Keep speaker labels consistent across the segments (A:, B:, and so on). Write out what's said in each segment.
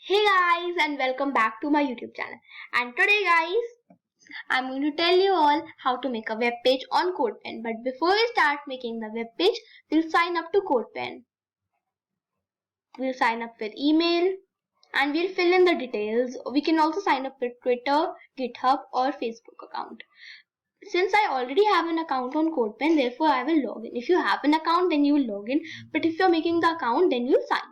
A: Hey guys, and welcome back to my YouTube channel. And today guys, I'm going to tell you all how to make a web page on CodePen. But before we start making the web page, we'll sign up to CodePen. We'll sign up with email and we'll fill in the details. We can also sign up with Twitter, GitHub or Facebook account. Since I already have an account on CodePen, therefore I will log in. If you have an account, then you will log in. But if you're making the account, then you'll sign up.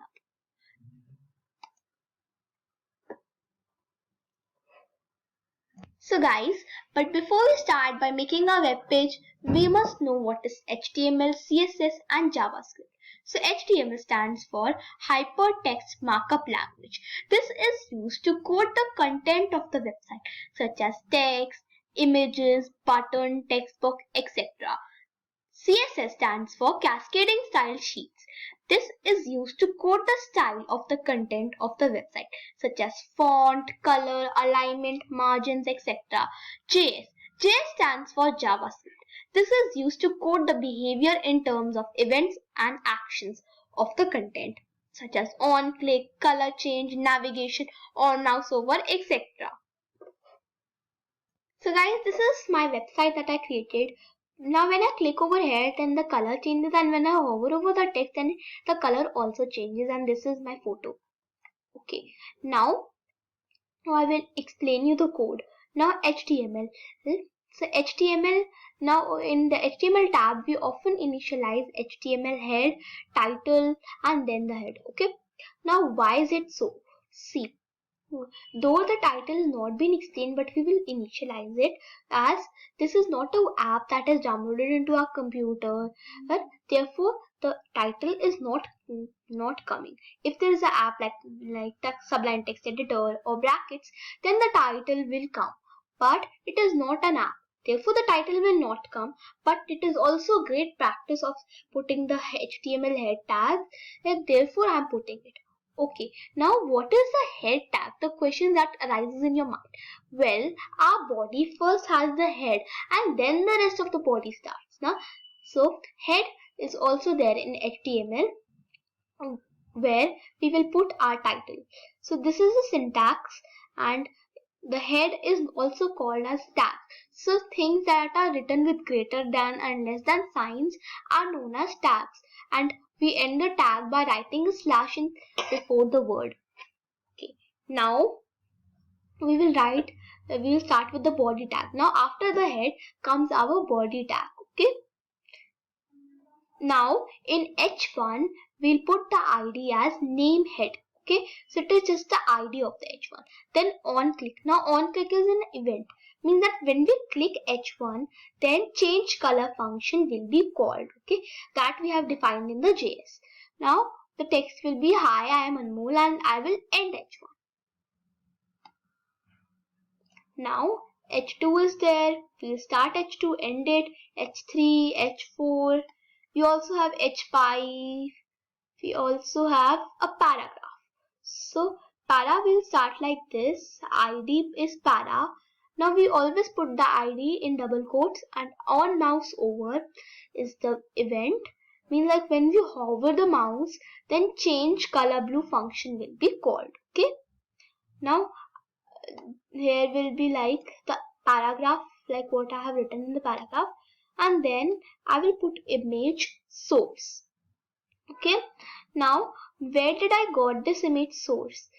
A: So guys, but before we start by making our web page, we must know what is HTML, CSS and JavaScript. So HTML stands for Hypertext Markup Language. This is used to code the content of the website such as text, images, button, text box, etc. CSS stands for Cascading Style Sheets. This is used to code the style of the content of the website, such as font, color, alignment, margins, etc. JS stands for JavaScript. This is used to code the behavior in terms of events and actions of the content, such as on click, color change, navigation, or mouse over, etc. So guys, this is my website that I created. Now when I click over here, then the color changes, and when I hover over the text, then the color also changes, and this is my photo. Okay, now I will explain you the code. Now HTML. So HTML, now in the HTML tab, we often initialize HTML head, title and then the head. Okay, now why is it so? See, though the title has not been explained, but we will initialize it as this is not an app that is downloaded into our computer, but therefore the title is not coming. If there is an app like the Sublime Text Editor or brackets, then the title will come, but it is not an app. Therefore, the title will not come, but it is also great practice of putting the HTML head tag, and therefore I am putting it. Okay, now what is the head tag? The question that arises in your mind. Well, our body first has the head and then the rest of the body starts. Now, so head is also there in HTML where we will put our title. So this is the syntax, and the head is also called as tag. So things that are written with greater than and less than signs are known as tags, and we end the tag by writing a slash in before the word. Okay, now we will start with the body tag. Now after the head comes our body tag. Okay, now in H1 we'll put the ID as name head. Okay, so it is just the ID of the H1. Then on click. Now on click is an event. Means that when we click H1, then change color function will be called. Okay, that we have defined in the JS. Now the text will be hi, I am Anmol and I will end H1. Now H2 is there. We'll start H2, end it. H3, H4. We also have H5. We also have a paragraph. So para will start like this. ID is para. Now we always put the ID in double quotes, and on mouse over is the event. Means like when we hover the mouse, then change color blue function will be called. Okay. Now here will be like the paragraph, like what I have written in the paragraph, and then I will put image source. Okay, now where did I got this image source?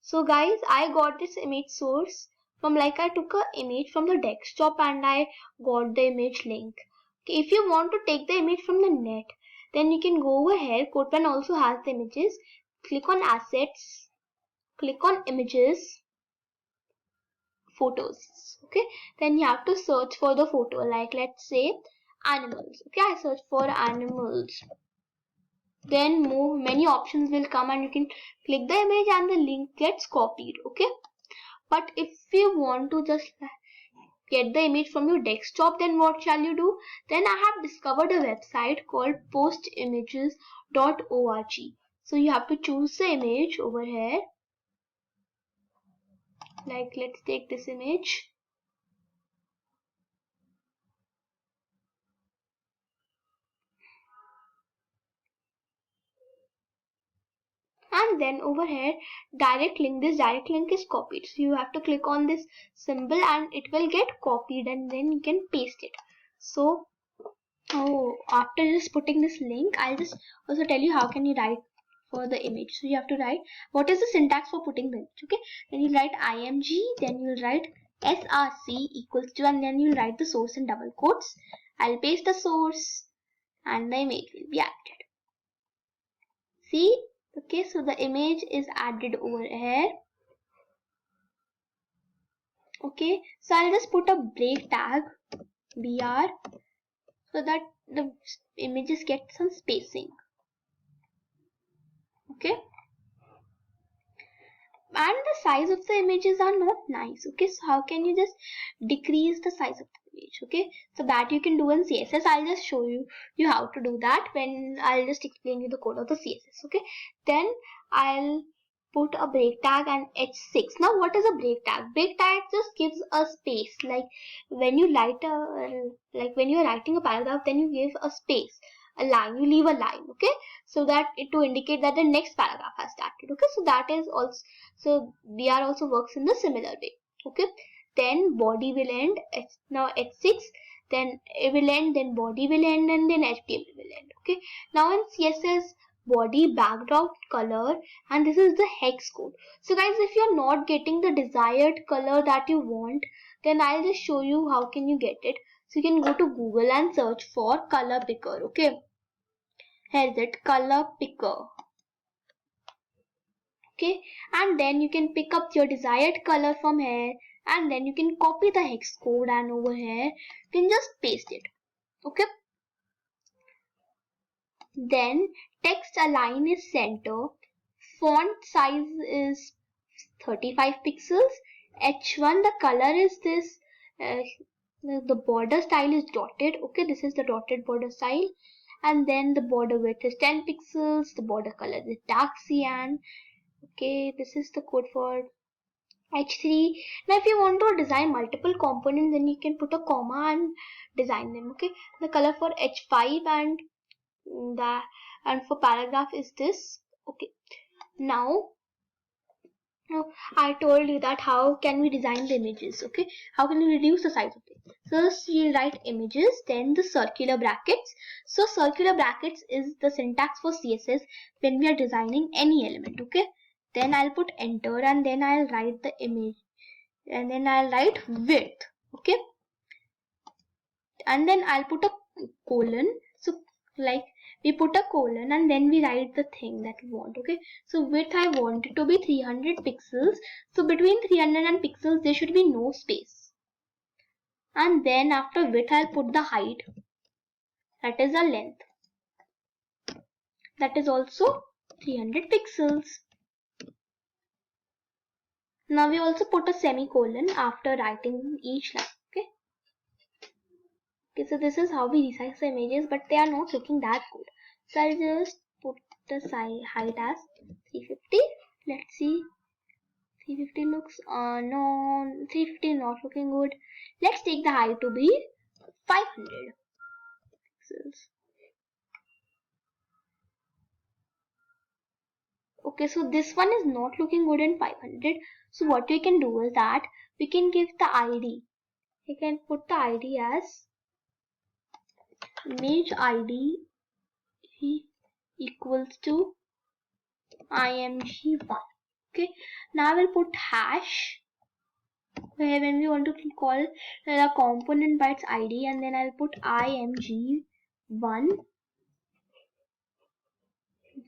A: So guys, I got this image source from, like, I took a image from the desktop and I got the image link. Okay, if you want to take the image from the net, then you can go over here. CodePen also has the images. Click on assets, click on images, photos. Okay, then you have to search for the photo, like let's say animals. Okay, I search for animals. Then many options will come and you can click the image and the link gets copied. Okay, but if you want to just get the image from your desktop, then what shall you do? Then I have discovered a website called postimages.org. So you have to choose the image over here. Like let's take this image. And then over here, direct link, this direct link is copied. So you have to click on this symbol and it will get copied, and then you can paste it. So after just putting this link, I'll just also tell you how can you write for the image. So you have to write what is the syntax for putting the image. Okay, then you write img, then you'll write src equals to, and then you'll write the source in double quotes. I'll paste the source and the image will be added. See, okay, so the image is added over here. Okay, so I'll just put a break tag br so that the images get some spacing. Okay, and the size of the images are not nice. Okay, so how can you just decrease the size of the image? Okay, so that you can do in CSS. I'll just show you how to do that when I'll just explain you the code of the CSS. Okay, then I'll put a break tag and h6. Now what is a break tag? Break tag just gives a space, like when you write when you're writing a paragraph, then you give a space, a line, you leave a line, okay, so that to indicate that the next paragraph has started. Okay, so that is also, so BR also works in the similar way. Okay, then body will end, now h6, then it will end, then body will end, and then HTML will end. Okay, now in CSS, body, background color, and this is the hex code. So guys, if you're not getting the desired color that you want, then I'll just show you how can you get it. So you can go to Google and search for color picker. Okay, here's it, color picker. Okay, and then you can pick up your desired color from here, and then you can copy the hex code, and over here you can just paste it. Okay, then text align is center, font size is 35 pixels, h1 the color is this, the border style is dotted. Okay, this is the dotted border style, and then the border width is 10 pixels, the border color is dark cyan. Okay, this is the code for h3. Now if you want to design multiple components, then you can put a comma and design them. Okay, the color for h5 and for paragraph is this. Okay, now I told you that how can we design the images. Okay, how can we reduce the size of it? First you write images, then the circular brackets. So circular brackets is the syntax for CSS when we are designing any element. Okay, then I'll put enter, and then I'll write the image, and then I'll write width. Okay, and then I'll put a colon. So like we put a colon and then we write the thing that we want. Okay, so width I want it to be 300 pixels. So between 300 and pixels there should be no space. And then after width I'll put the height, that is a length, that is also 300 pixels. Now we also put a semicolon after writing each line. Okay, so this is how we resize the images, but they are not looking that good. So I'll just put the height as 350. Let's see. 350 looks, no, 350 not looking good. Let's take the height to be 500 pixels. Okay, so this one is not looking good in 500. So what we can do is that we can give the ID. We can put the ID as image ID equals to img1. Okay, now we'll put hash where when we want to call a component by its ID, and then I'll put img1,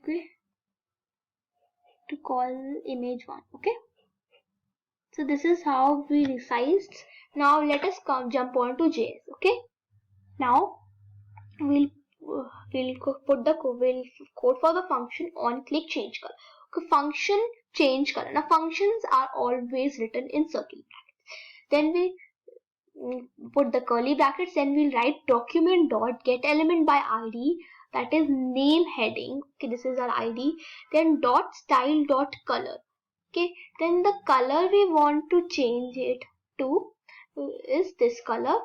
A: okay, to call image1. Okay, so this is how we resized. Now let us jump on to JS. Okay, now we'll put the code for the function on click change color. Okay, function change color. Now functions are always written in circular brackets. Then we put the curly brackets, then we'll write document dot get element by ID, that is name heading. Okay, this is our ID. Then dot style dot color. Okay, then the color we want to change it to is this color,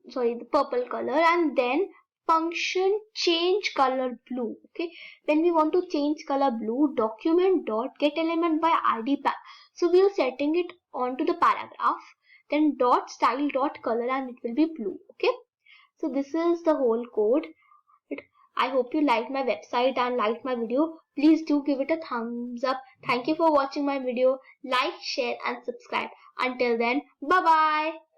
A: sorry, the purple color, and then function change color blue. Okay, when we want to change color blue, document dot get element by id path. So we are setting it onto the paragraph, then dot style dot color, and it will be blue. Okay, so this is the whole code. I hope you liked my website and liked my video. Please do give it a thumbs up. Thank you for watching my video. Like, share and subscribe. Until then, bye bye.